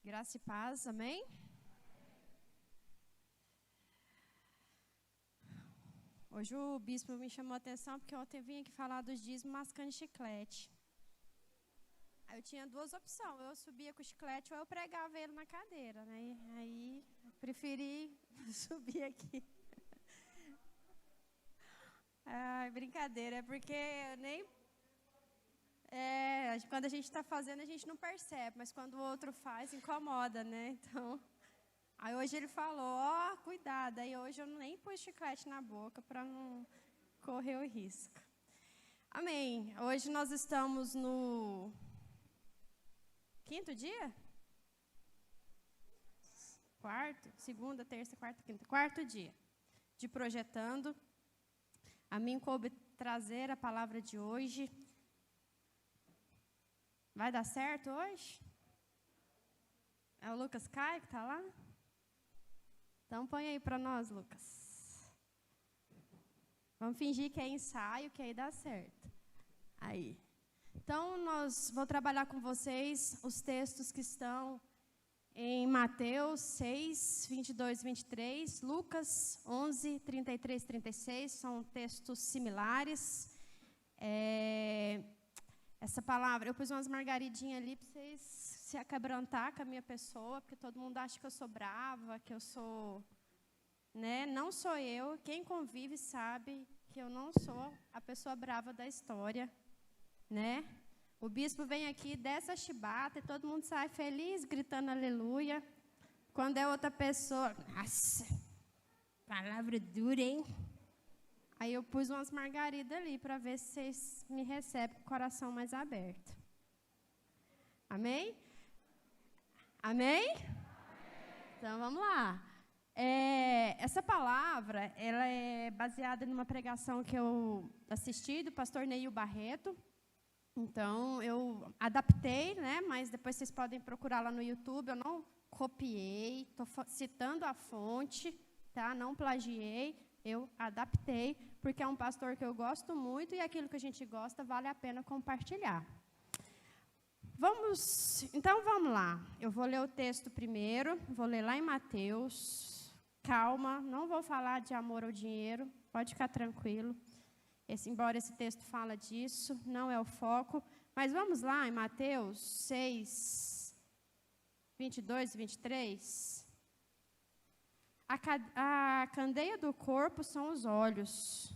Graça e paz, amém? Hoje o bispo me chamou a atenção porque ontem eu vim aqui falar dos dízimos mascando chiclete. Aí eu tinha duas opções, eu subia com o chiclete ou eu pregava ele na cadeira, né? Aí eu preferi subir aqui. Ai, brincadeira, é porque eu nem... quando a gente está fazendo, a gente não percebe, mas quando o outro faz, incomoda, né? Então, aí hoje ele falou, cuidado, aí hoje eu nem pus chiclete na boca para não correr o risco. Amém. Hoje nós estamos no quinto dia? Quarto? Segunda, terça, quarta, quinta. Quarto dia de Projetando. A mim coube trazer a palavra de hoje. Vai dar certo hoje? É o Lucas Caio que está lá? Então põe aí para nós, Lucas. Vamos fingir que é ensaio, que aí dá certo. Aí. Então, vou trabalhar com vocês os textos que estão em Mateus 6, 22 e 23, Lucas 11, 33 e 36, são textos similares. Essa palavra, eu pus umas margaridinhas ali para vocês se acabrantar com a minha pessoa, porque todo mundo acha que eu sou brava, que eu sou... né? Não sou eu, quem convive sabe que eu não sou a pessoa brava da história, né? O bispo vem aqui, desce a chibata e todo mundo sai feliz, gritando aleluia. Quando é outra pessoa, nossa, palavra dura, hein? Aí eu pus umas margaridas ali para ver se vocês me recebem com o coração mais aberto. Amém? Amém? Então vamos lá. Essa palavra, ela é baseada numa pregação que eu assisti do pastor Neil Barreto. Então, eu adaptei, né? Mas depois vocês podem procurar lá no YouTube. Eu não copiei, estou citando a fonte, tá? Não plagiei, eu adaptei, porque é um pastor que eu gosto muito e aquilo que a gente gosta vale a pena compartilhar. Então, vamos lá. Eu vou ler o texto primeiro, vou ler lá em Mateus. Calma, não vou falar de amor ao dinheiro, pode ficar tranquilo. Embora esse texto fala disso, não é o foco. Mas vamos lá em Mateus 6, 22 e 23. A candeia do corpo são os olhos.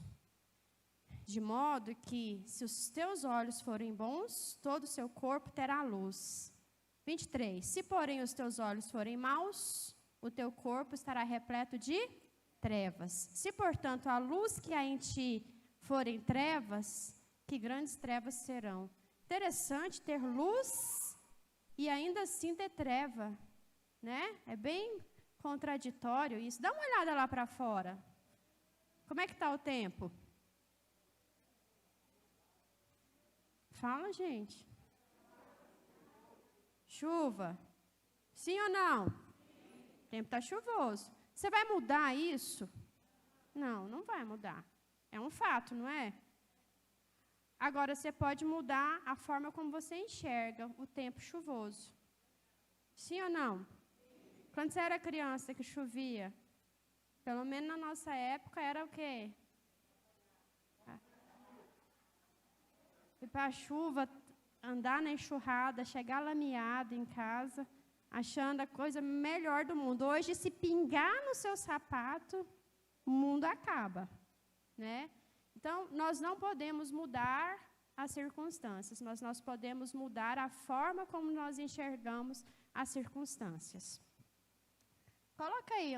De modo que, se os teus olhos forem bons, todo o seu corpo terá luz. 23. Se, porém, os teus olhos forem maus, o teu corpo estará repleto de trevas. Se, portanto, a luz que há em ti forem trevas, que grandes trevas serão. Interessante ter luz e ainda assim ter treva, né? É bem contraditório isso. Dá uma olhada lá para fora. Como é que está o tempo? Fala, gente. Chuva. Sim ou não? O tempo está chuvoso. Você vai mudar isso? Não, não vai mudar. É um fato, não é? Agora, você pode mudar a forma como você enxerga o tempo chuvoso. Sim ou não? Quando você era criança que chovia, pelo menos na nossa época, era o quê? Ir para a chuva, andar na enxurrada, chegar lameado em casa, achando a coisa melhor do mundo. Hoje, se pingar no seu sapato, o mundo acaba. Né? Então, nós não podemos mudar as circunstâncias, mas nós podemos mudar a forma como nós enxergamos as circunstâncias. Coloca aí.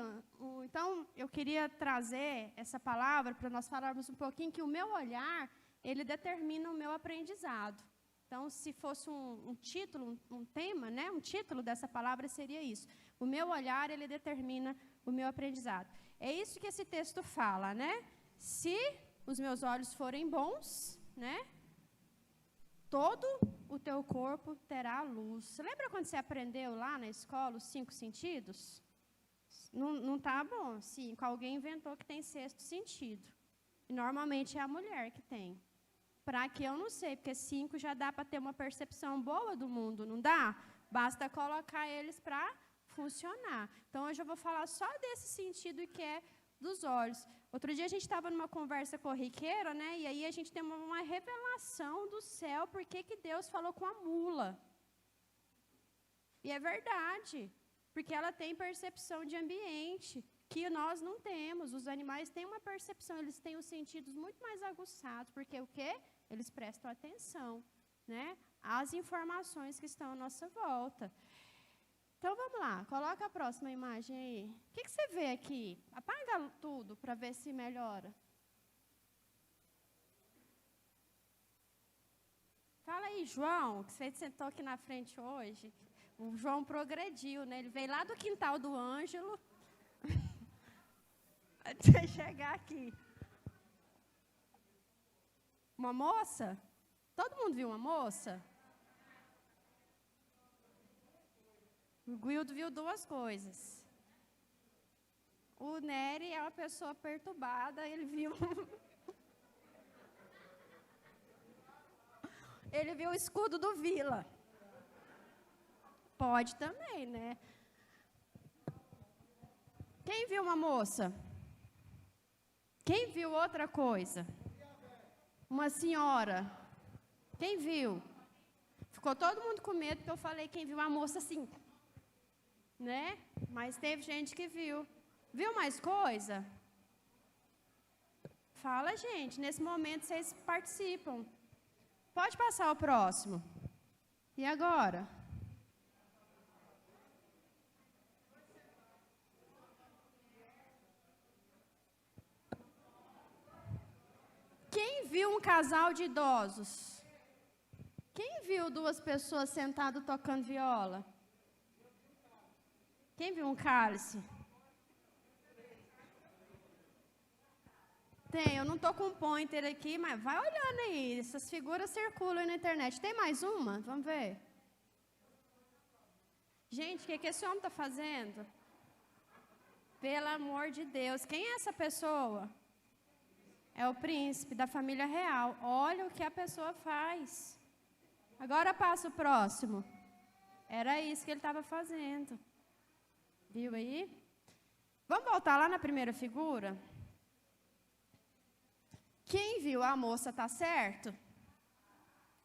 Então, eu queria trazer essa palavra para nós falarmos um pouquinho que o meu olhar, ele determina o meu aprendizado. Então, se fosse um título, um tema, né? Um título dessa palavra seria isso. O meu olhar, ele determina o meu aprendizado. É isso que esse texto fala, né? Se os meus olhos forem bons, né? Todo o teu corpo terá luz. Você lembra quando você aprendeu lá na escola os 5 sentidos? Não tá bom. 5. Alguém inventou que tem 6º sentido. E normalmente é a mulher que tem. Para que eu não sei, porque 5 já dá para ter uma percepção boa do mundo, não dá? Basta colocar eles para funcionar. Então, hoje eu vou falar só desse sentido que é dos olhos. Outro dia a gente estava numa conversa corriqueira, né? E aí a gente tem uma revelação do céu, porque que Deus falou com a mula. E é verdade, porque ela tem percepção de ambiente, que nós não temos. Os animais têm uma percepção, eles têm os sentidos muito mais aguçados, porque o quê? Eles prestam atenção, né, às informações que estão à nossa volta. Então, vamos lá, coloca a próxima imagem aí. O que você vê aqui? Apaga tudo para ver se melhora. Fala aí, João, que você sentou aqui na frente hoje. O João progrediu, né? Ele veio lá do quintal do Ângelo. Até chegar aqui. Uma moça? Todo mundo viu uma moça? O Guildo viu duas coisas. O Nery é uma pessoa perturbada, ele viu... ele viu o escudo do Vila. Pode também, né? Quem viu uma moça? Quem viu outra coisa? Uma senhora. Quem viu? Ficou todo mundo com medo, porque eu falei quem viu uma moça assim, né? Mas teve gente que viu. Viu mais coisa? Fala, gente. Nesse momento vocês participam. Pode passar o próximo. E agora? Quem viu um casal de idosos? Quem viu duas pessoas sentadas tocando viola? Quem viu um cálice? Tem, eu não estou com um pointer aqui, mas vai olhando aí. Essas figuras circulam aí na internet. Tem mais uma? Vamos ver. Gente, o que esse homem está fazendo? Pelo amor de Deus. Quem é essa pessoa? É o príncipe da família real. Olha o que a pessoa faz. Agora passa o próximo. Era isso que ele estava fazendo. Viu aí? Vamos voltar lá na primeira figura? Quem viu a moça, tá certo?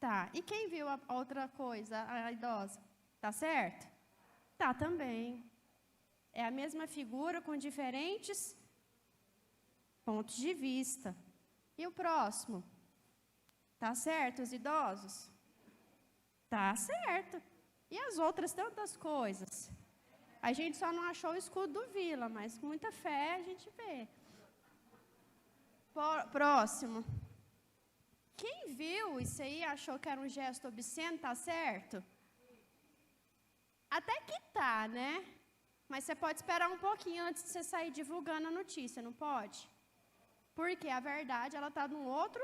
Tá. E quem viu a outra coisa, a idosa? Tá certo? Tá também. É a mesma figura com diferentes pontos de vista. E o próximo? Tá certo, os idosos? Tá certo. E as outras tantas coisas? A gente só não achou o escudo do Vila, mas com muita fé a gente vê. Próximo. Quem viu isso aí achou que era um gesto obsceno, tá certo? Até que tá, né? Mas você pode esperar um pouquinho antes de você sair divulgando a notícia, não pode? Porque a verdade, ela está num outro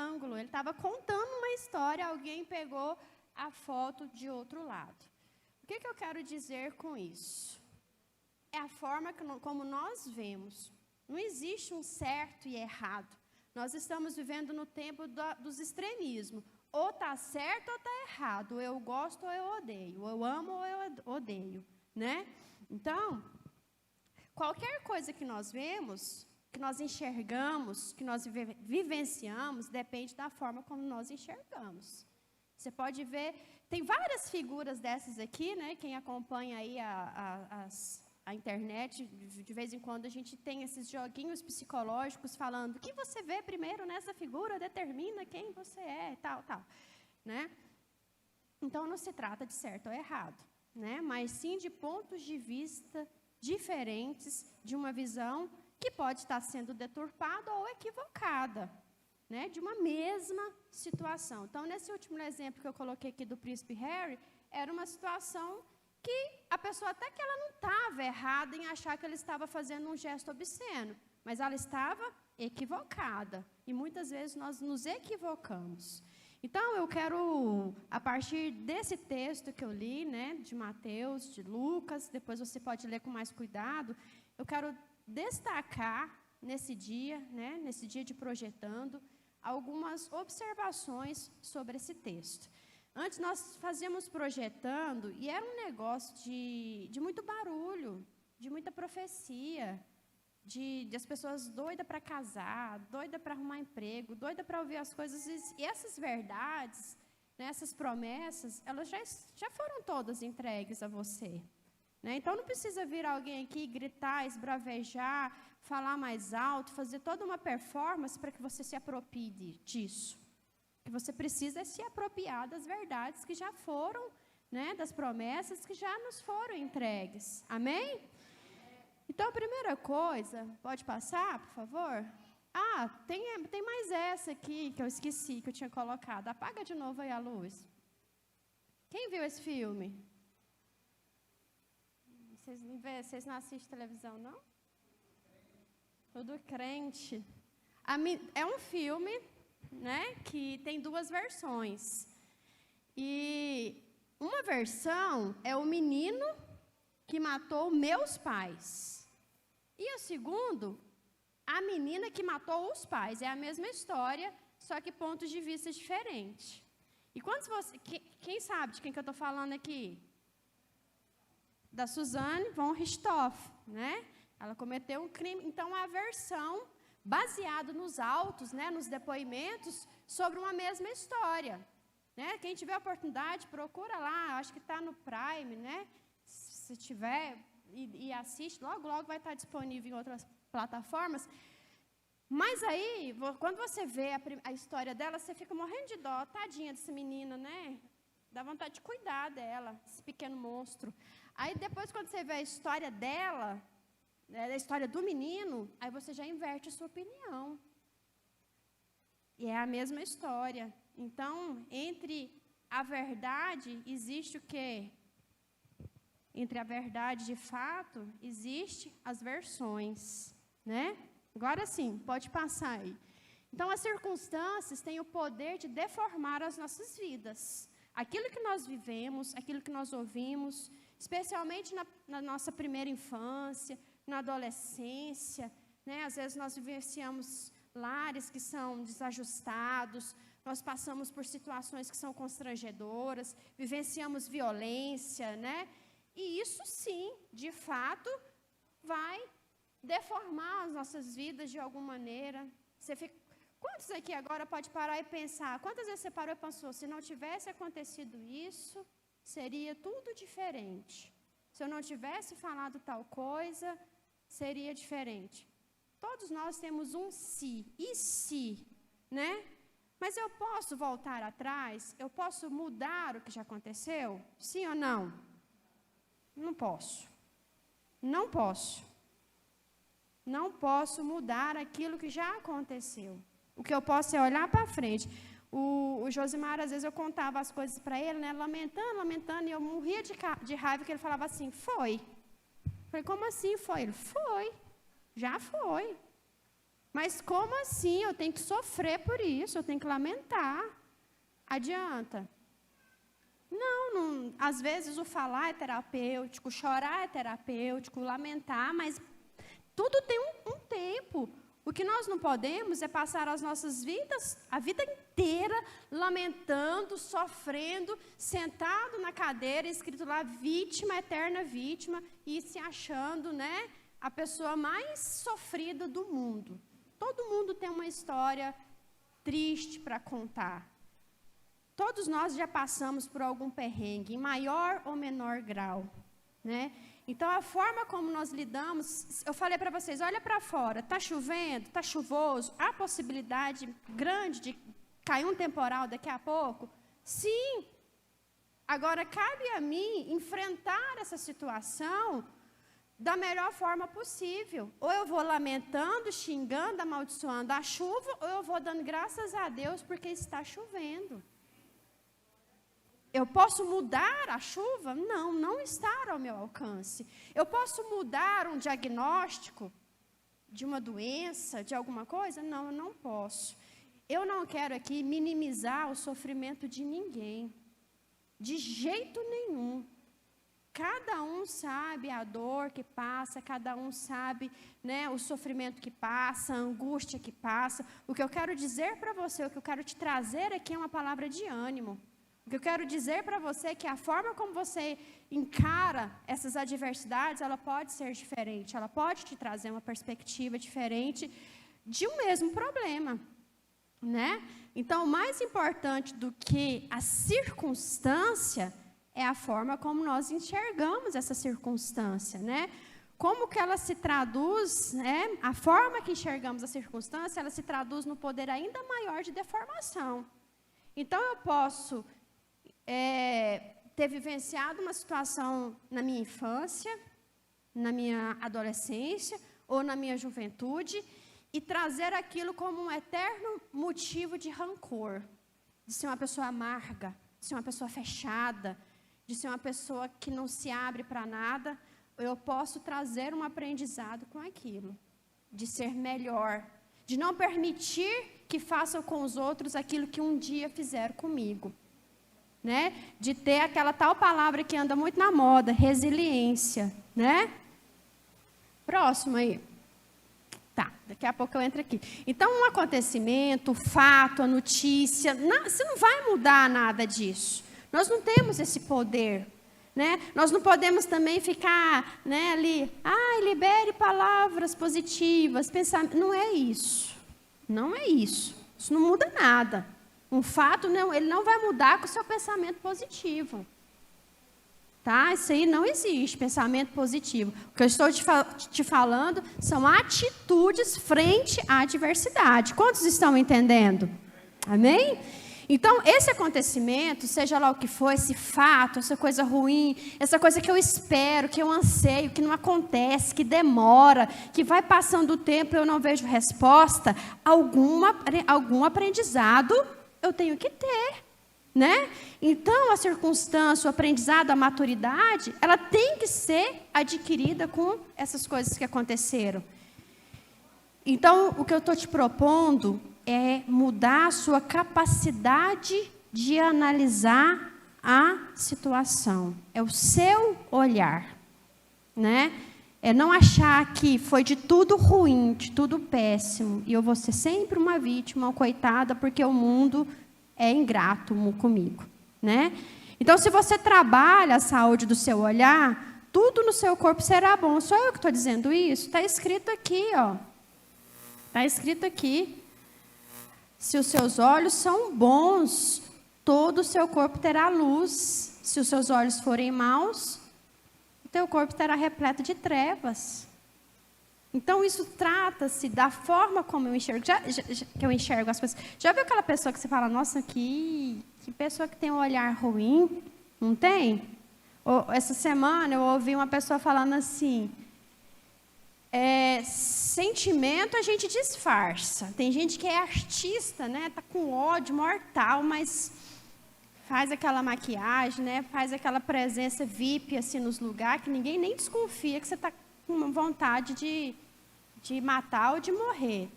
ângulo. Ele estava contando uma história, alguém pegou a foto de outro lado. O que eu quero dizer com isso? É a forma como nós vemos. Não existe um certo e errado. Nós estamos vivendo no tempo dos extremismos. Ou está certo ou está errado. Ou eu gosto ou eu odeio. Ou eu amo ou eu odeio. Né? Então, qualquer coisa que nós vemos, que nós enxergamos, que nós vivenciamos, depende da forma como nós enxergamos. Você pode ver, tem várias figuras dessas aqui, né? Quem acompanha aí a internet, de vez em quando a gente tem esses joguinhos psicológicos falando o que você vê primeiro nessa figura determina quem você é, tal, tal, né? Então, não se trata de certo ou errado, né? Mas sim de pontos de vista diferentes, de uma visão que pode estar sendo deturpada ou equivocada, né? De uma mesma situação. Então, nesse último exemplo que eu coloquei aqui do príncipe Harry, era uma situação que a pessoa até que ela não estava errada em achar que ele estava fazendo um gesto obsceno, mas ela estava equivocada. E muitas vezes nós nos equivocamos. Então, eu quero, a partir desse texto que eu li, né, de Mateus, de Lucas, depois você pode ler com mais cuidado, eu quero destacar nesse dia, né, nesse dia de projetando, algumas observações sobre esse texto. Antes nós fazíamos projetando e era um negócio de muito barulho, de muita profecia, de as pessoas doidas para casar, doidas para arrumar emprego, doidas para ouvir as coisas. E essas verdades, né, essas promessas, elas já foram todas entregues a você. Né? Então, não precisa vir alguém aqui gritar, esbravejar, falar mais alto, fazer toda uma performance para que você se aproprie disso. O que você precisa é se apropriar das verdades que já foram, né, das promessas que já nos foram entregues. Amém? Então, a primeira coisa, pode passar, por favor? Tem mais essa aqui que eu esqueci, que eu tinha colocado. Apaga de novo aí a luz. Quem viu esse filme? Vocês não assistem televisão, não? Tudo crente. É um filme, né, que tem duas versões. E uma versão é o menino que matou meus pais. E o segundo, a menina que matou os pais. É a mesma história, só que pontos de vista diferentes. E quem sabe de quem que eu estou falando aqui? Da Suzanne von Richthofen, né? Ela cometeu um crime. Então, a versão baseada nos autos, né, nos depoimentos, sobre uma mesma história. Né? Quem tiver oportunidade, procura lá, acho que está no Prime, né? Se tiver, e assiste, logo vai estar disponível em outras plataformas. Mas aí, quando você vê a história dela, você fica morrendo de dó, tadinha dessa menina, né? Dá vontade de cuidar dela, esse pequeno monstro. Aí depois, quando você vê a história dela, a história do menino, aí você já inverte a sua opinião. E é a mesma história. Então, entre a verdade, existe o quê? Entre a verdade de fato, existe as versões, né? Agora sim, pode passar aí. Então, as circunstâncias têm o poder de deformar as nossas vidas. Aquilo que nós vivemos, aquilo que nós ouvimos, especialmente na nossa primeira infância, na adolescência, né? Às vezes nós vivenciamos lares que são desajustados, nós passamos por situações que são constrangedoras, vivenciamos violência, né? E isso sim, de fato, vai deformar as nossas vidas de alguma maneira. Quantos aqui agora pode parar e pensar? Quantas vezes você parou e pensou, se não tivesse acontecido isso, seria tudo diferente. Se eu não tivesse falado tal coisa, seria diferente. Todos nós temos um se, né? Mas eu posso voltar atrás? Eu posso mudar o que já aconteceu? Sim ou não? Não posso. Não posso. Não posso mudar aquilo que já aconteceu. O que eu posso é olhar para frente. O Josimar, às vezes, eu contava as coisas para ele, né, lamentando, e eu morria de raiva, que ele falava assim, foi. Eu falei, como assim foi? Ele, foi. Já foi. Mas como assim? Eu tenho que sofrer por isso, eu tenho que lamentar. Adianta? Não, às vezes o falar é terapêutico, chorar é terapêutico, lamentar, mas tudo tem um tempo. O que nós não podemos é passar as nossas vidas, a vida inteira, lamentando, sofrendo, sentado na cadeira, escrito lá, vítima, eterna vítima, e se achando, né, a pessoa mais sofrida do mundo. Todo mundo tem uma história triste para contar. Todos nós já passamos por algum perrengue, em maior ou menor grau, né? Então, a forma como nós lidamos, eu falei para vocês, olha para fora, está chovendo, está chuvoso, há possibilidade grande de cair um temporal daqui a pouco? Sim. Agora, cabe a mim enfrentar essa situação da melhor forma possível. Ou eu vou lamentando, xingando, amaldiçoando a chuva, ou eu vou dando graças a Deus porque está chovendo. Eu posso mudar a chuva? Não está ao meu alcance. Eu posso mudar um diagnóstico de uma doença, de alguma coisa? Não, eu não posso. Eu não quero aqui minimizar o sofrimento de ninguém, de jeito nenhum. Cada um sabe a dor que passa, cada um sabe, né, o sofrimento que passa, a angústia que passa. O que eu quero dizer para você, o que eu quero te trazer aqui é uma palavra de ânimo. O que eu quero dizer para você é que a forma como você encara essas adversidades, ela pode ser diferente, ela pode te trazer uma perspectiva diferente de um mesmo problema, né? Então, o mais importante do que a circunstância é a forma como nós enxergamos essa circunstância, né? Como que ela se traduz, né? A forma que enxergamos a circunstância, ela se traduz no poder ainda maior de deformação. Então, eu posso ter vivenciado uma situação na minha infância, na minha adolescência ou na minha juventude e trazer aquilo como um eterno motivo de rancor, de ser uma pessoa amarga, de ser uma pessoa fechada, de ser uma pessoa que não se abre para nada. Eu posso trazer um aprendizado com aquilo, de ser melhor, de não permitir que façam com os outros aquilo que um dia fizeram comigo, né? De ter aquela tal palavra que anda muito na moda, resiliência, né? Próximo aí. Tá, daqui a pouco eu entro aqui. Então, um acontecimento, o fato, a notícia, você não vai mudar nada disso. Nós não temos esse poder, né? Nós não podemos também ficar, né, ali, libere palavras positivas, pensar, não é isso. Não é isso. Isso não muda nada. Um fato, não, ele não vai mudar com o seu pensamento positivo. Tá? Isso aí não existe, pensamento positivo. O que eu estou te falando são atitudes frente à adversidade. Quantos estão entendendo? Amém? Então, esse acontecimento, seja lá o que for, esse fato, essa coisa ruim, essa coisa que eu espero, que eu anseio, que não acontece, que demora, que vai passando o tempo e eu não vejo resposta, algum aprendizado eu tenho que ter, né? Então, a circunstância, o aprendizado, a maturidade, ela tem que ser adquirida com essas coisas que aconteceram. Então, o que eu estou te propondo é mudar a sua capacidade de analisar a situação. É o seu olhar, né? É não achar que foi de tudo ruim, de tudo péssimo, e eu vou ser sempre uma vítima, uma coitada, porque o mundo é ingrato comigo, né? Então, se você trabalha a saúde do seu olhar, tudo no seu corpo será bom. Só eu que estou dizendo isso? Está escrito aqui, ó. Está escrito aqui. Se os seus olhos são bons, todo o seu corpo terá luz. Se os seus olhos forem maus, o teu corpo estará repleto de trevas. Então, isso trata-se da forma como eu enxergo. Que eu enxergo as pessoas. Já viu aquela pessoa que você fala, nossa, que pessoa que tem um olhar ruim? Não tem? Essa semana eu ouvi uma pessoa falando assim, sentimento a gente disfarça. Tem gente que é artista, né? Tá com ódio mortal, mas faz aquela maquiagem, né? Faz aquela presença VIP assim nos lugares que ninguém nem desconfia que você está com vontade de matar ou de morrer.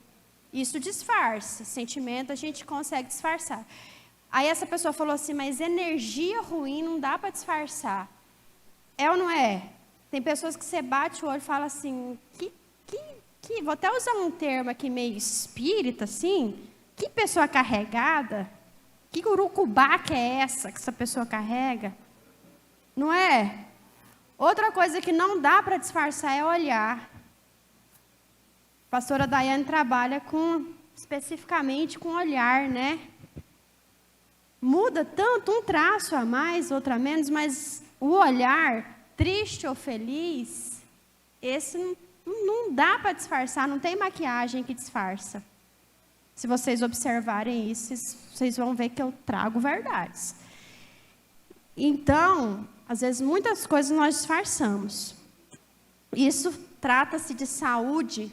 Isso disfarça. Sentimento a gente consegue disfarçar. Aí essa pessoa falou assim, mas energia ruim não dá para disfarçar. É ou não é? Tem pessoas que você bate o olho e fala assim, vou até usar um termo aqui meio espírita, assim, que pessoa carregada, que urucubaca é essa que essa pessoa carrega? Não é? Outra coisa que não dá para disfarçar é olhar. A pastora Daiane trabalha especificamente com olhar, né? Muda tanto, um traço a mais, outro a menos, mas o olhar, triste ou feliz, esse não dá para disfarçar, não tem maquiagem que disfarça. Se vocês observarem isso, vocês vão ver que eu trago verdades. Então, às vezes, muitas coisas nós disfarçamos. Isso trata-se de saúde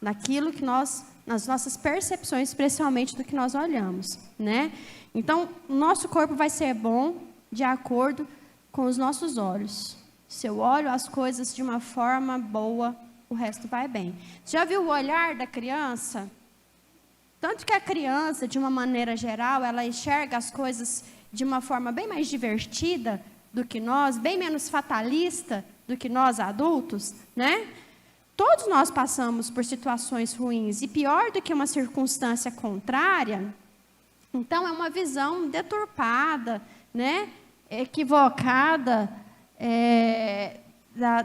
naquilo que nas nossas percepções, especialmente do que nós olhamos, né? Então, o nosso corpo vai ser bom de acordo com os nossos olhos. Se eu olho as coisas de uma forma boa, o resto vai bem. Já viu o olhar da criança? Tanto que a criança, de uma maneira geral, ela enxerga as coisas de uma forma bem mais divertida do que nós, bem menos fatalista do que nós adultos, né? Todos nós passamos por situações ruins, e pior do que uma circunstância contrária, então é uma visão deturpada, né, equivocada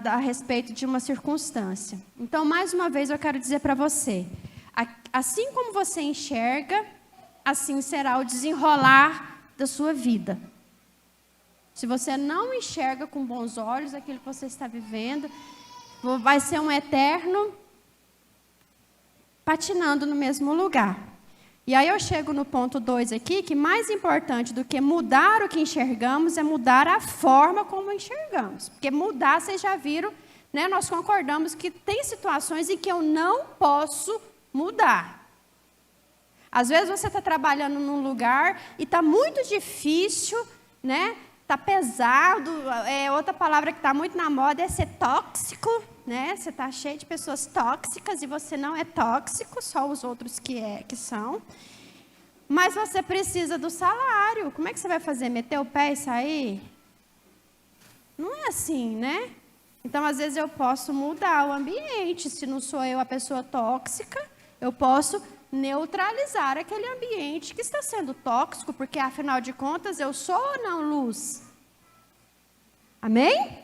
a respeito de uma circunstância. Então, mais uma vez, eu quero dizer para você, assim como você enxerga, assim será o desenrolar da sua vida. Se você não enxerga com bons olhos aquilo que você está vivendo, vai ser um eterno patinando no mesmo lugar. E aí eu chego no ponto 2 aqui, que mais importante do que mudar o que enxergamos é mudar a forma como enxergamos. Porque mudar, vocês já viram, né, nós concordamos que tem situações em que eu não posso mudar. Às vezes você está trabalhando num lugar e está muito difícil, né? Está pesado. Outra palavra que está muito na moda é ser tóxico, né? Você está cheio de pessoas tóxicas e você não é tóxico, só os outros que são. Mas você precisa do salário. Como é que você vai fazer? Meter o pé e sair? Não é assim, né? Então, às vezes eu posso mudar o ambiente. Se não sou eu a pessoa tóxica, eu posso neutralizar aquele ambiente que está sendo tóxico, porque, afinal de contas, eu sou ou não luz? Amém?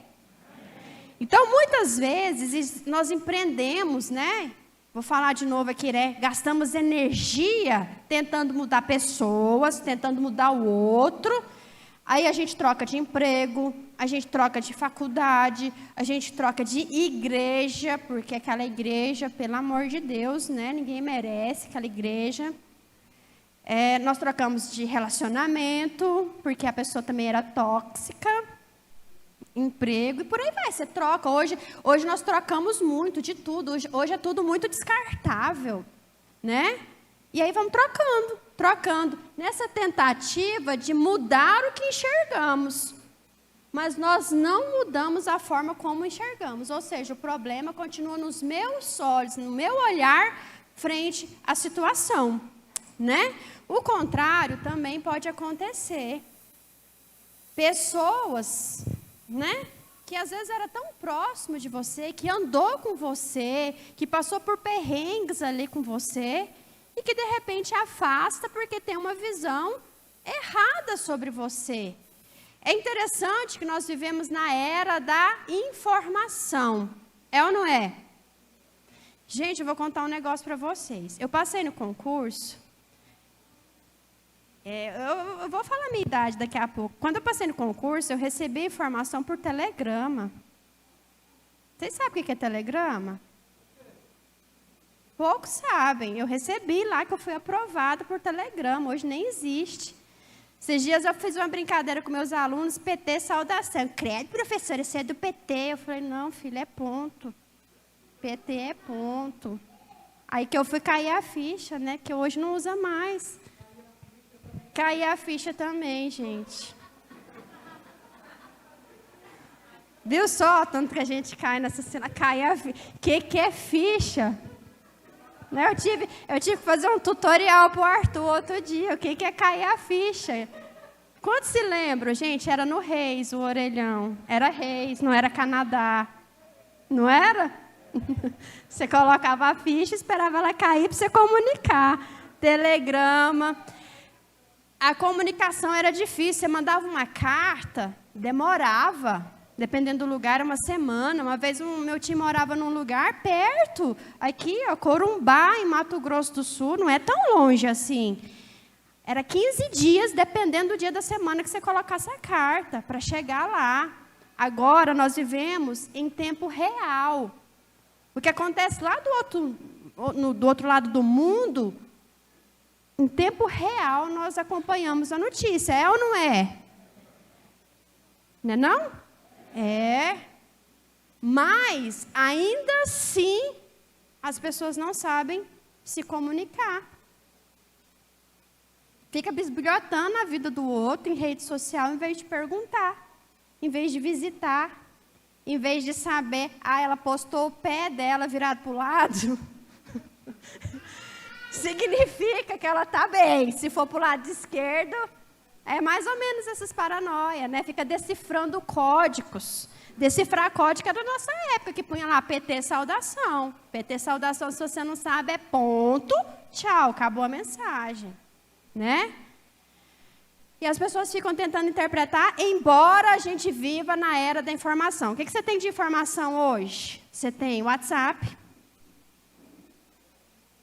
Então, muitas vezes, nós empreendemos, né? Vou falar de novo aqui, né? Gastamos energia tentando mudar pessoas, tentando mudar o outro. Aí a gente troca de emprego, a gente troca de faculdade, a gente troca de igreja, porque aquela igreja, pelo amor de Deus, né? Ninguém merece aquela igreja. Nós trocamos de relacionamento, porque a pessoa também era tóxica. Emprego, e por aí vai, você troca. Hoje nós trocamos muito de tudo, hoje é tudo muito descartável, né? E aí vamos trocando, nessa tentativa de mudar o que enxergamos. Mas nós não mudamos a forma como enxergamos, ou seja, o problema continua nos meus olhos, no meu olhar frente à situação, né? O contrário também pode acontecer. Pessoas, né, que às vezes era tão próximo de você, que andou com você, que passou por perrengues ali com você, e que de repente afasta porque tem uma visão errada sobre você. É interessante que nós vivemos na era da informação. É ou não é? Gente, eu vou contar um negócio para vocês. Eu passei no concurso. Eu vou falar a minha idade daqui a pouco. Quando eu passei no concurso, eu recebi informação por telegrama. Vocês sabem o que é telegrama? Poucos sabem. Eu recebi lá que eu fui aprovada por telegrama. Hoje nem existe. Esses dias eu fiz uma brincadeira com meus alunos, PT, saudação. Credo, professora, você é do PT. Eu falei, não, filho, é ponto. PT é ponto. Aí que eu fui cair a ficha, né? Que hoje não usa mais. Cair a ficha também, gente. Viu só tanto que a gente cai nessa cena? Cair a ficha. Que é ficha? Né? Eu tive que fazer um tutorial para o Arthur outro dia. O que é cair a ficha? Quantos se lembram, gente? Era no Reis, o orelhão. Era Reis, não era Canadá. Não era? Você colocava a ficha e esperava ela cair para você comunicar. Telegrama. A comunicação era difícil. Você mandava uma carta, demorava. Dependendo do lugar, uma semana. Uma vez meu time morava num lugar perto, aqui, ó, Corumbá, em Mato Grosso do Sul, não é tão longe assim. Era 15 dias, dependendo do dia da semana que você colocasse a carta, para chegar lá. Agora, nós vivemos em tempo real. O que acontece lá do outro lado do mundo, em tempo real, nós acompanhamos a notícia. É ou não é? Não é não? É, mas ainda assim as pessoas não sabem se comunicar. Fica bisbilhotando a vida do outro em rede social em vez de perguntar, em vez de visitar, em vez de saber, ela postou o pé dela virado para o lado. Significa que ela está bem. Se for para o lado esquerdo, é mais ou menos essas paranoias, né? Fica decifrando códigos. Decifrar código é da nossa época, que punha lá PT saudação. PT saudação, se você não sabe, é ponto, tchau, acabou a mensagem, né? E as pessoas ficam tentando interpretar, embora a gente viva na era da informação. O que você tem de informação hoje? Você tem WhatsApp,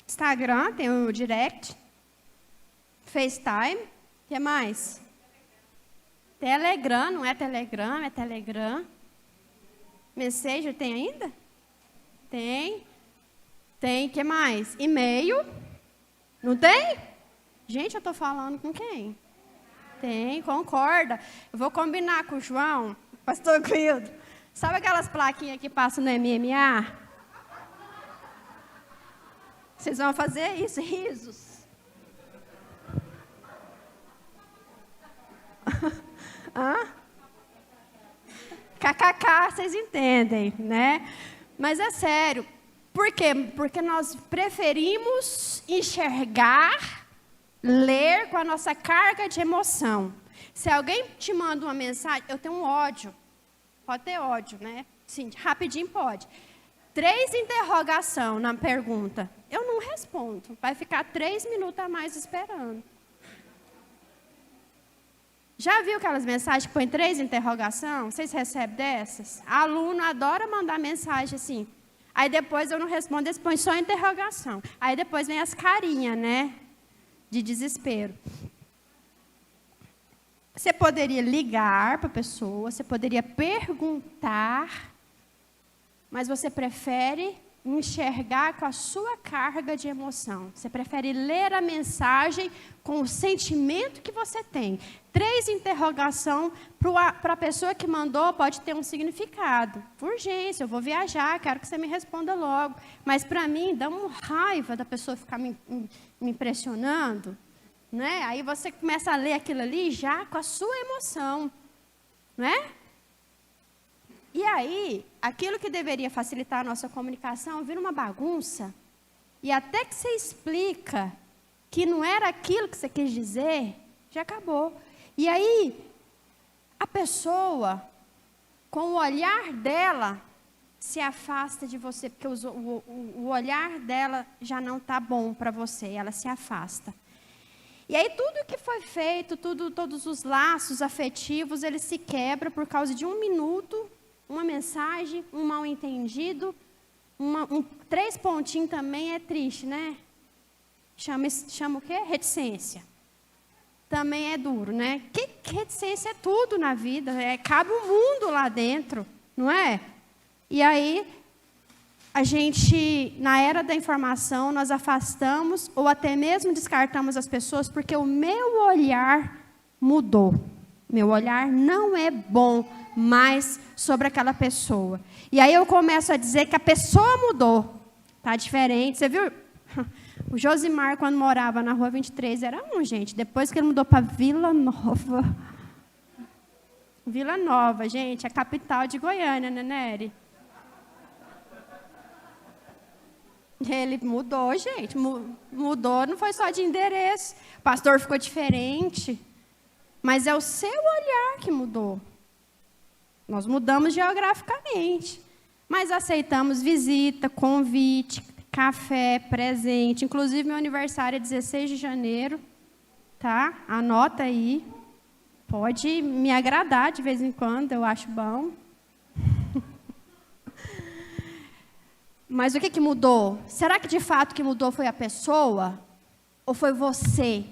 Instagram, tem o Direct, FaceTime, o que mais? Telegram, não é Telegram, é Telegram. Messenger tem ainda? Tem. Tem, o que mais? E-mail. Não tem? Gente, eu estou falando com quem? Tem, concorda. Eu vou combinar com o João, pastor Guildo. Sabe aquelas plaquinhas que passam no MMA? Vocês vão fazer isso, risos. Hã? KKK, vocês entendem, né? Mas é sério. Por quê? Porque nós preferimos enxergar, ler com a nossa carga de emoção. Se alguém te manda uma mensagem, eu tenho um ódio. Pode ter ódio, né? Sim, rapidinho pode. 3 interrogação na pergunta. Eu não respondo. Vai ficar 3 minutos a mais esperando. Já viu aquelas mensagens que põem 3 interrogação? Vocês recebem dessas? Aluno adora mandar mensagem assim. Aí depois eu não respondo, eles põem só interrogação. Aí depois vem as carinhas, né? De desespero. Você poderia ligar para a pessoa, você poderia perguntar, mas você prefere enxergar com a sua carga de emoção. Você prefere ler a mensagem com o sentimento que você tem. 3 interrogação para a pessoa que mandou pode ter um significado. Urgência, eu vou viajar, quero que você me responda logo. Mas para mim, dá uma raiva da pessoa ficar me impressionando. Né? Aí você começa a ler aquilo ali já com a sua emoção. Né? E aí, aquilo que deveria facilitar a nossa comunicação vira uma bagunça. E até que você explica que não era aquilo que você quis dizer, já acabou. E aí, a pessoa, com o olhar dela, se afasta de você, porque o olhar dela já não está bom para você, ela se afasta. E aí, tudo que foi feito, todos os laços afetivos, eles se quebram por causa de 1 minuto, uma mensagem, um mal-entendido, 3 pontinhos também é triste, né? Chama o quê? Reticência. Também é duro, né? Que reticência é tudo na vida, cabe o mundo lá dentro, não é? E aí, a gente, na era da informação, nós afastamos ou até mesmo descartamos as pessoas porque o meu olhar mudou. Meu olhar não é bom mais sobre aquela pessoa. E aí eu começo a dizer que a pessoa mudou. Tá diferente. Você viu? O Josimar, quando morava na Rua 23, era gente. Depois que ele mudou para Vila Nova. Vila Nova, gente, a capital de Goiânia, né, Nery? Ele mudou, gente. Mudou, não foi só de endereço. O pastor ficou diferente. Mas é o seu olhar que mudou. Nós mudamos geograficamente. Mas aceitamos visita, convite, café, presente. Inclusive, meu aniversário é 16 de janeiro. Tá? Anota aí. Pode me agradar de vez em quando, eu acho bom. Mas o que mudou? Será que de fato o que mudou foi a pessoa? Ou foi você?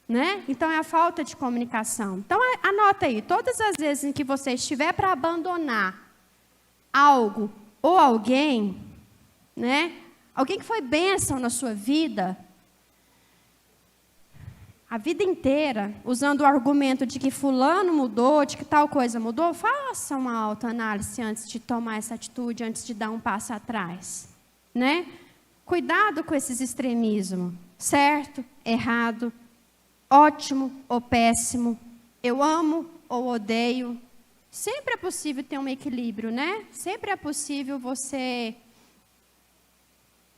Né? Então, é a falta de comunicação. Então, anota aí, todas as vezes em que você estiver para abandonar algo ou alguém, né? Alguém que foi bênção na sua vida, a vida inteira, usando o argumento de que fulano mudou, de que tal coisa mudou, faça uma autoanálise antes de tomar essa atitude, antes de dar um passo atrás. Né? Cuidado com esses extremismos, certo, errado, ótimo ou péssimo, eu amo ou odeio. Sempre é possível ter um equilíbrio, né? Sempre é possível você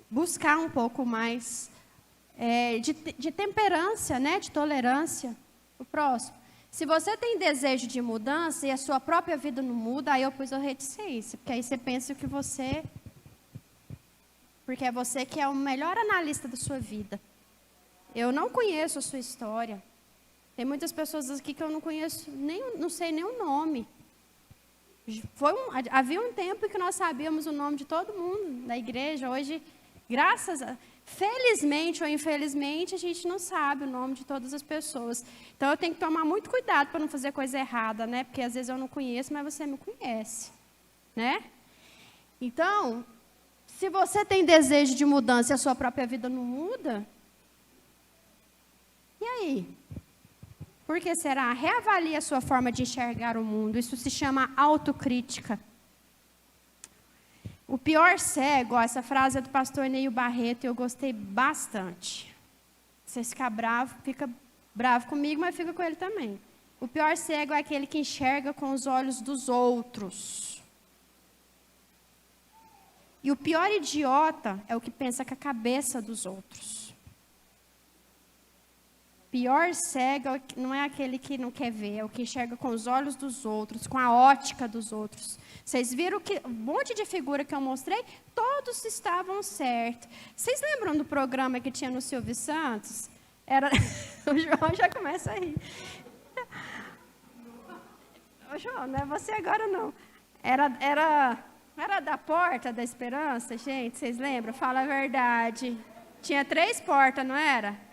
buscar um pouco mais de temperança, né? De tolerância. O próximo. Se você tem desejo de mudança e a sua própria vida não muda, aí eu pus a reticência, porque aí você pensa que você... Porque é você que é o melhor analista da sua vida. Eu não conheço a sua história. Tem muitas pessoas aqui que eu não conheço, não sei nem o nome. Havia um tempo que nós sabíamos o nome de todo mundo da igreja. Hoje, felizmente ou infelizmente, a gente não sabe o nome de todas as pessoas. Então, eu tenho que tomar muito cuidado para não fazer coisa errada, né? Porque às vezes eu não conheço, mas você me conhece, né? Então, se você tem desejo de mudança e a sua própria vida não muda, e aí? Por que será? Reavalie a sua forma de enxergar o mundo. Isso se chama autocrítica. O pior cego, essa frase é do pastor Neil Barreto, e eu gostei bastante. Você fica bravo comigo, mas fica com ele também. O pior cego é aquele que enxerga com os olhos dos outros. E o pior idiota é o que pensa com a cabeça dos outros. Pior cego não é aquele que não quer ver, é o que enxerga com os olhos dos outros, com a ótica dos outros. Vocês viram que um monte de figura que eu mostrei, todos estavam certos. Vocês lembram do programa que tinha no Silvio Santos? O João já começa a rir. Ô, João, não é você agora não. Era da Porta da Esperança, gente, vocês lembram? Fala a verdade. Tinha 3 portas, não era?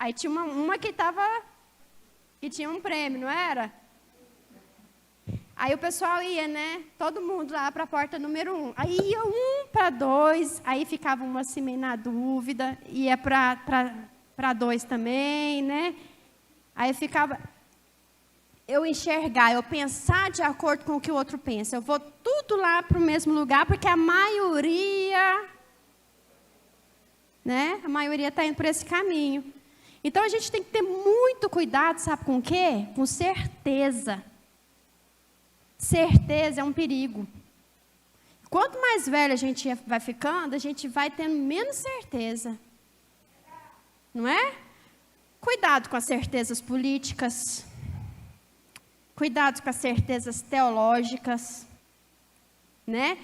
Aí tinha uma que tinha um prêmio, não era? Aí o pessoal ia, né? Todo mundo lá para a porta número 1. Aí ia 1 para 2, aí ficava uma assim meio na dúvida, ia para 2 também, né? Aí ficava... Eu enxergar, eu pensar de acordo com o que o outro pensa. Eu vou tudo lá para o mesmo lugar, porque a maioria, né? A maioria está indo por esse caminho. Então, a gente tem que ter muito cuidado, sabe com o quê? Com certeza. Certeza é um perigo. Quanto mais velho a gente vai ficando, a gente vai tendo menos certeza. Não é? Cuidado com as certezas políticas. Cuidado com as certezas teológicas. Né?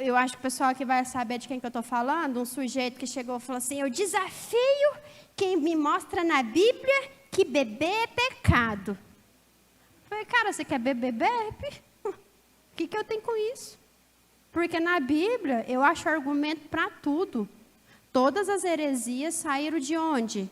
Eu acho que o pessoal aqui vai saber de quem que eu estou falando. Um sujeito que chegou e falou assim: eu desafio quem me mostra na Bíblia que beber é pecado. Eu falei, cara, você quer beber? Bebe. O que eu tenho com isso? Porque na Bíblia eu acho argumento para tudo. Todas as heresias saíram de onde?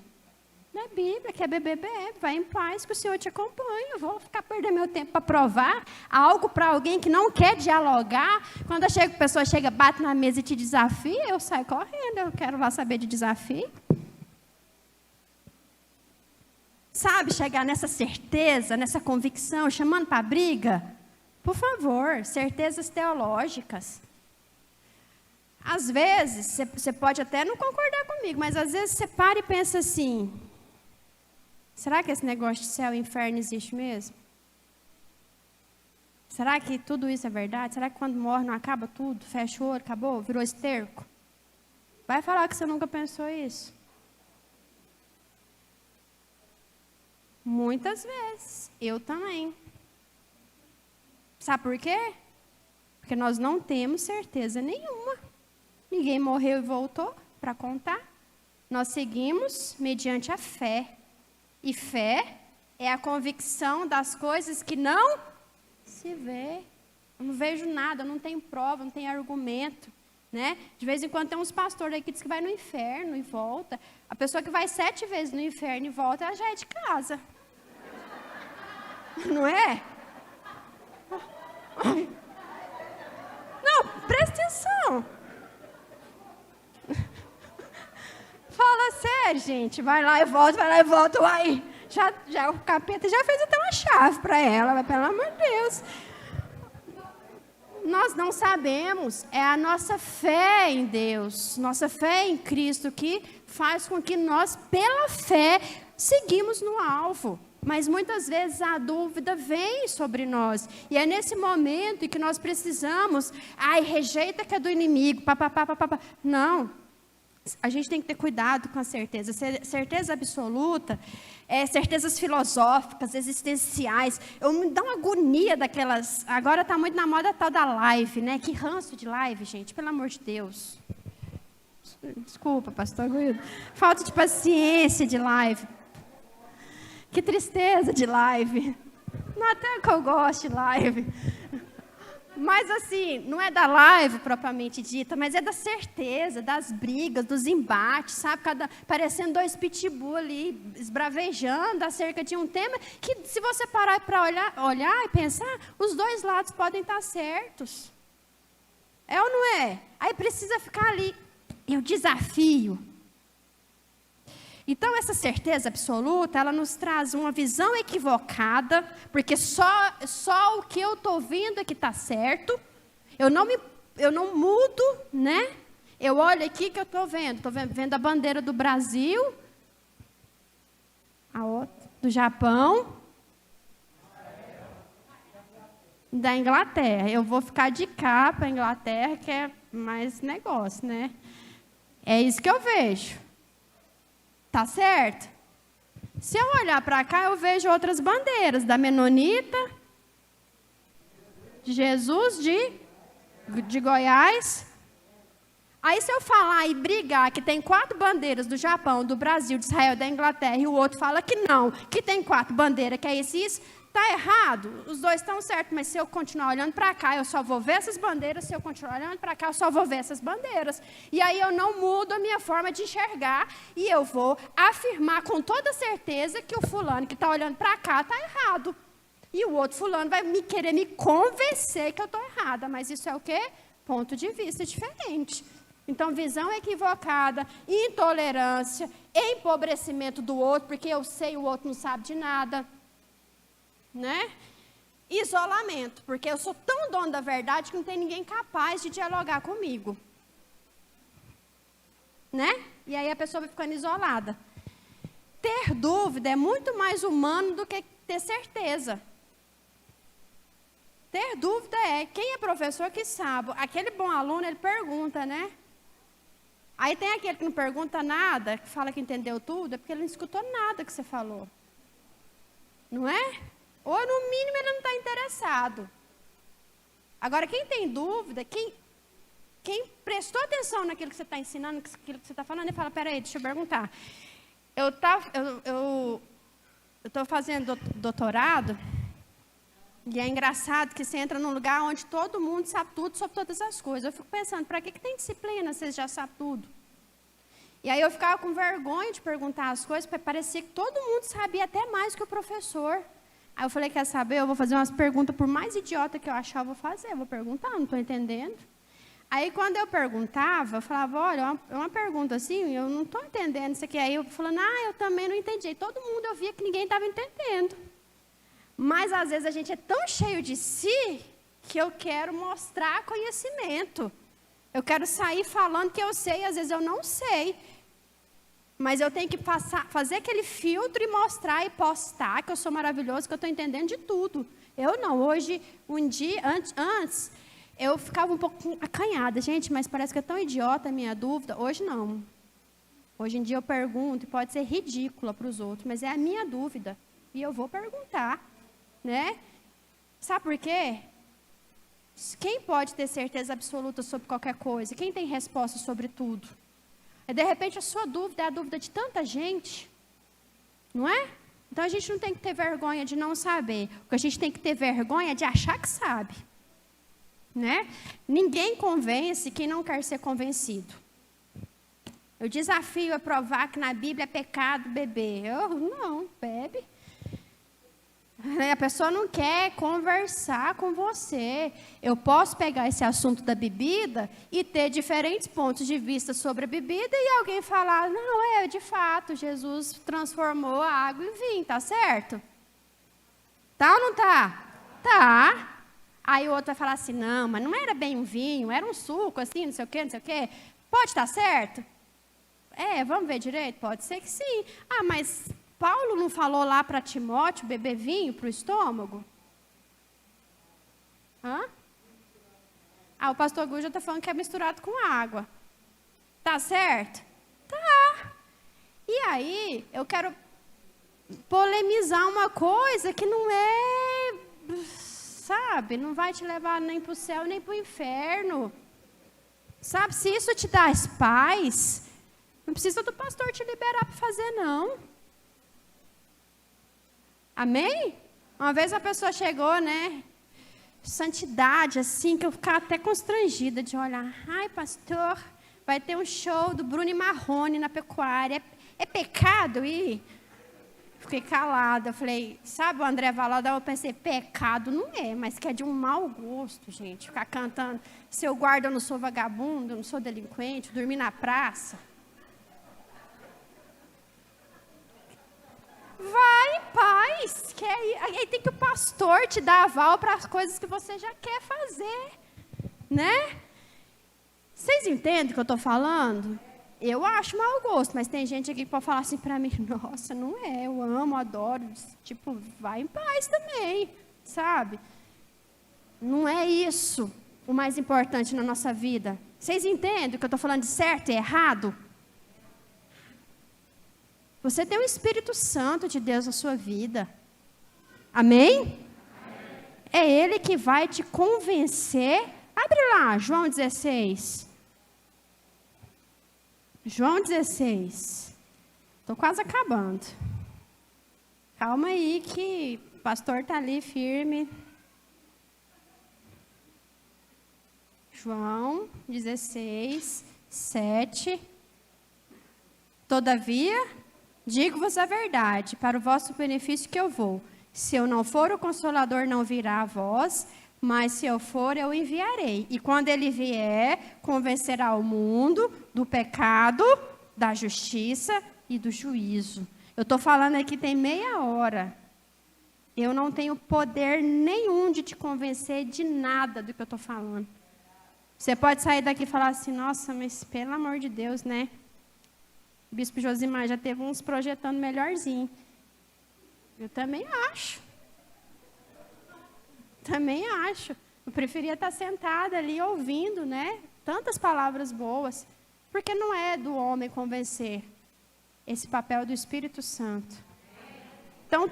Na Bíblia. Quer beber? Bebe. Vai em paz que o Senhor te acompanha. Eu vou ficar perdendo meu tempo para provar algo para alguém que não quer dialogar. Quando a pessoa chega, bate na mesa e te desafia, eu saio correndo. Eu quero lá saber de desafio. Sabe, chegar nessa certeza, nessa convicção, chamando para a briga? Por favor, certezas teológicas. Às vezes, você pode até não concordar comigo, mas às vezes você para e pensa assim: será que esse negócio de céu e inferno existe mesmo? Será que tudo isso é verdade? Será que quando morre não acaba tudo? Fecha o olho, acabou, virou esterco? Vai falar que você nunca pensou isso. Muitas vezes. Eu também. Sabe por quê? Porque nós não temos certeza nenhuma. Ninguém morreu e voltou para contar. Nós seguimos mediante a fé. E fé é a convicção das coisas que não se vê. Eu não vejo nada, eu não tenho prova, não tenho argumento. Né? De vez em quando tem uns pastores aí que diz que vai no inferno e volta. A pessoa que vai 7 vezes no inferno e volta, ela já é de casa. Não é? Não, presta atenção. Fala sério, gente. Vai lá e volta, uai. Já o capeta já fez até uma chave para ela, mas pelo amor de Deus. Nós não sabemos, é a nossa fé em Deus, nossa fé em Cristo que faz com que nós, pela fé, seguimos no alvo. Mas muitas vezes a dúvida vem sobre nós. E é nesse momento em que nós precisamos, rejeita que é do inimigo, papapá. Não, a gente tem que ter cuidado com a certeza. Certeza absoluta, certezas filosóficas, existenciais. Eu me dá uma agonia daquelas... Agora está muito na moda a tal da live, né? Que ranço de live, gente, pelo amor de Deus. Desculpa, pastor Guido. Falta de paciência de live. Que tristeza de live. Não até que eu gosto de live. Mas assim, não é da live propriamente dita, mas é da certeza, das brigas, dos embates, sabe? Parecendo dois pitbull ali, esbravejando acerca de um tema que, se você parar para olhar e pensar, os dois lados podem estar certos. É ou não é? Aí precisa ficar ali. Eu desafio. Então, essa certeza absoluta, ela nos traz uma visão equivocada, porque só o que eu estou vendo é que está certo. Eu não mudo, né? Eu olho aqui que eu estou vendo a bandeira do Brasil, a outra, do Japão, da Inglaterra. Eu vou ficar de cá para a Inglaterra, que é mais negócio, né? É isso que eu vejo. Tá certo? Se eu olhar para cá, eu vejo outras bandeiras, da Menonita, de Jesus, de Goiás. Aí, se eu falar e brigar que tem 4 bandeiras do Japão, do Brasil, de Israel, da Inglaterra, e o outro fala que não, que tem 4 bandeiras, que é isso, está errado. Os dois estão certos, mas se eu continuar olhando para cá, eu só vou ver essas bandeiras. Se eu continuar olhando para cá, eu só vou ver essas bandeiras. E aí eu não mudo a minha forma de enxergar e eu vou afirmar com toda certeza que o fulano que está olhando para cá está errado. E o outro fulano vai querer me convencer que eu estou errada. Mas isso é o quê? Ponto de vista diferente. Então, visão equivocada, intolerância, empobrecimento do outro, porque eu sei e o outro não sabe de nada. Né? Isolamento, porque eu sou tão dono da verdade que não tem ninguém capaz de dialogar comigo. Né? E aí a pessoa vai ficando isolada. Ter dúvida é muito mais humano do que ter certeza. Ter dúvida é, quem é professor que sabe, aquele bom aluno, ele pergunta, né? Aí tem aquele que não pergunta nada, que fala que entendeu tudo, é porque ele não escutou nada que você falou. Não é? Ou, no mínimo, ele não está interessado. Agora, quem tem dúvida, quem prestou atenção naquilo que você está ensinando, naquilo que você está falando, ele fala, peraí, deixa eu perguntar. Eu estou fazendo doutorado, e é engraçado que você entra num lugar onde todo mundo sabe tudo sobre todas as coisas. Eu fico pensando, para que tem disciplina se você já sabe tudo? E aí eu ficava com vergonha de perguntar as coisas, porque parecia que todo mundo sabia até mais que o professor. Aí eu falei, quer saber, eu vou fazer umas perguntas, por mais idiota que eu achar, eu vou fazer, eu vou perguntar, não estou entendendo. Aí quando eu perguntava, eu falava, olha, uma pergunta assim, eu não estou entendendo isso aqui. Aí eu falando, eu também não entendi. Todo mundo eu via que ninguém estava entendendo. Mas às vezes a gente é tão cheio de si, que eu quero mostrar conhecimento. Eu quero sair falando que eu sei, às vezes eu não sei. Mas eu tenho que fazer aquele filtro e mostrar e postar que eu sou maravilhoso, que eu estou entendendo de tudo. Eu não. Hoje, um dia, antes, eu ficava um pouco acanhada. Gente, mas parece que é tão idiota a minha dúvida. Hoje, não. Hoje em dia eu pergunto, e pode ser ridícula para os outros, mas é a minha dúvida. E eu vou perguntar, né? Sabe por quê? Quem pode ter certeza absoluta sobre qualquer coisa? Quem tem resposta sobre tudo? E de repente a sua dúvida é a dúvida de tanta gente, não é? Então a gente não tem que ter vergonha de não saber. O que a gente tem que ter vergonha é de achar que sabe, né? Ninguém convence quem não quer ser convencido. Eu desafio a provar que na Bíblia é pecado beber. Não, bebe. A pessoa não quer conversar com você. Eu posso pegar esse assunto da bebida e ter diferentes pontos de vista sobre a bebida e alguém falar, não, de fato, Jesus transformou a água em vinho, tá certo? Tá ou não tá? Tá. Aí o outro vai falar assim, não, mas não era bem um vinho, era um suco, assim, não sei o quê, não sei o quê. Pode estar certo? Vamos ver direito? Pode ser que sim. Mas Paulo não falou lá para Timóteo beber vinho para o estômago? O pastor Guja está falando que é misturado com água. Tá certo? Tá. E aí, eu quero polemizar uma coisa que não é, sabe, não vai te levar nem para o céu nem para o inferno. Sabe, se isso te dá paz, não precisa do pastor te liberar para fazer, não. Amém? Uma vez a pessoa chegou, né? Santidade, assim, que eu ficava até constrangida de olhar. Ai, pastor, vai ter um show do Bruno e Marrone na pecuária. É pecado ir? Fiquei calada. Eu falei, sabe o André Valada? Eu pensei, pecado não é, mas que é de um mau gosto, gente. Ficar cantando, se eu guardo, eu não sou vagabundo, eu não sou delinquente, dormir na praça. Vai em paz. Aí tem que o pastor te dar aval para as coisas que você já quer fazer, né? Vocês entendem o que eu estou falando? Eu acho mau gosto, mas tem gente aqui que pode falar assim para mim, nossa, não é, eu amo, adoro. Tipo, vai em paz também, sabe? Não é isso o mais importante na nossa vida. Vocês entendem o que eu estou falando de certo e errado? Você tem o Espírito Santo de Deus na sua vida. Amém? É Ele que vai te convencer. Abre lá, João 16. João 16. Estou quase acabando. Calma aí que o pastor está ali firme. João 16, 7. Todavia, digo-vos a verdade, para o vosso benefício que eu vou. Se eu não for, o Consolador não virá a vós, mas se eu for, eu enviarei. E quando ele vier, convencerá o mundo do pecado, da justiça e do juízo. Eu estou falando aqui tem meia hora. Eu não tenho poder nenhum de te convencer de nada do que eu estou falando. Você pode sair daqui e falar assim, nossa, mas pelo amor de Deus, né? O bispo Josimar já teve uns projetando melhorzinho. Eu também acho. Também acho. Eu preferia estar sentada ali ouvindo, né? Tantas palavras boas. Porque não é do homem convencer. Esse papel do Espírito Santo. Então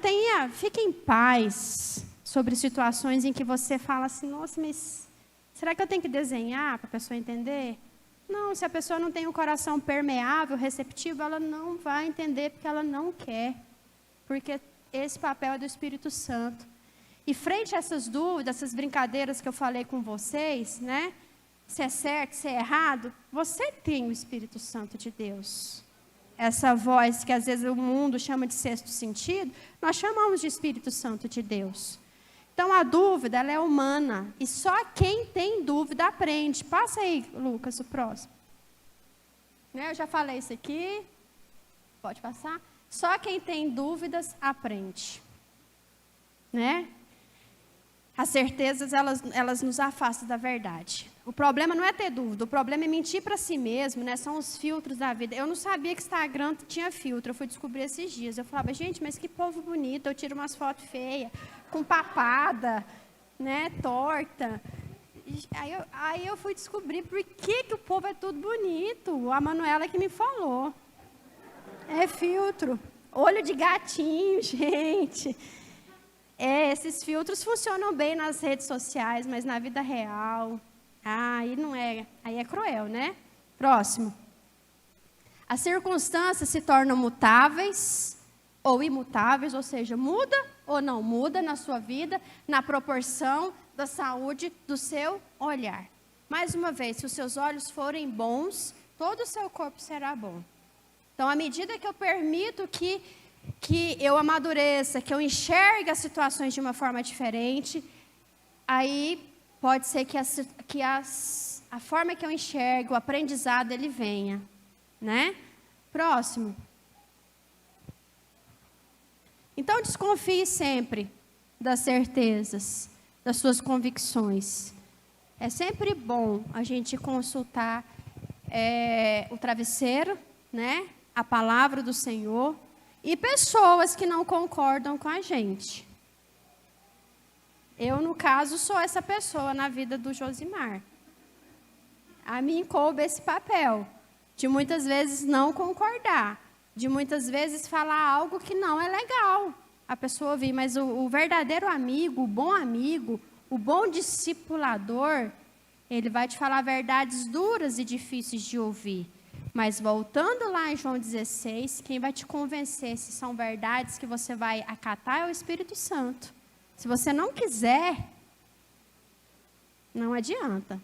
fique em paz sobre situações em que você fala assim, nossa, mas será que eu tenho que desenhar para a pessoa entender? Não, se a pessoa não tem um coração permeável, receptivo, ela não vai entender porque ela não quer. Porque esse papel é do Espírito Santo. E frente a essas dúvidas, essas brincadeiras que eu falei com vocês, né? Se é certo, se é errado, você tem o Espírito Santo de Deus. Essa voz que às vezes o mundo chama de sexto sentido, nós chamamos de Espírito Santo de Deus. Então a dúvida, ela é humana. E só quem tem dúvida aprende. Passa aí, Lucas, o próximo. Né, eu já falei isso aqui. Pode passar. Só quem tem dúvidas aprende. Né? As certezas, elas nos afastam da verdade. O problema não é ter dúvida, o problema é mentir para si mesmo, né? São os filtros da vida. Eu não sabia que Instagram tinha filtro, eu fui descobrir esses dias. Eu falava, gente, mas que povo bonito, eu tiro umas fotos feias, com papada, né, torta. Aí eu fui descobrir por que o povo é tudo bonito. A Manuela que me falou. É filtro. Olho de gatinho, gente. Esses filtros funcionam bem nas redes sociais, mas na vida real, aí não é, aí é cruel, né? Próximo. As circunstâncias se tornam mutáveis ou imutáveis, ou seja, muda ou não muda na sua vida, na proporção da saúde do seu olhar. Mais uma vez, se os seus olhos forem bons, todo o seu corpo será bom. Então, à medida que eu permito que eu amadureça, que eu enxergue as situações de uma forma diferente, aí pode ser que a forma que eu enxergo, o aprendizado, ele venha, né? Próximo. Então, desconfie sempre das certezas, das suas convicções. É sempre bom a gente consultar o travesseiro, né? A palavra do Senhor. E pessoas que não concordam com a gente. Eu, no caso, sou essa pessoa na vida do Josimar. A mim coube esse papel, de muitas vezes não concordar, de muitas vezes falar algo que não é legal a pessoa ouvir, mas o verdadeiro amigo, o bom discipulador, ele vai te falar verdades duras e difíceis de ouvir. Mas voltando lá em João 16, quem vai te convencer se são verdades que você vai acatar é o Espírito Santo. Se você não quiser, não adianta.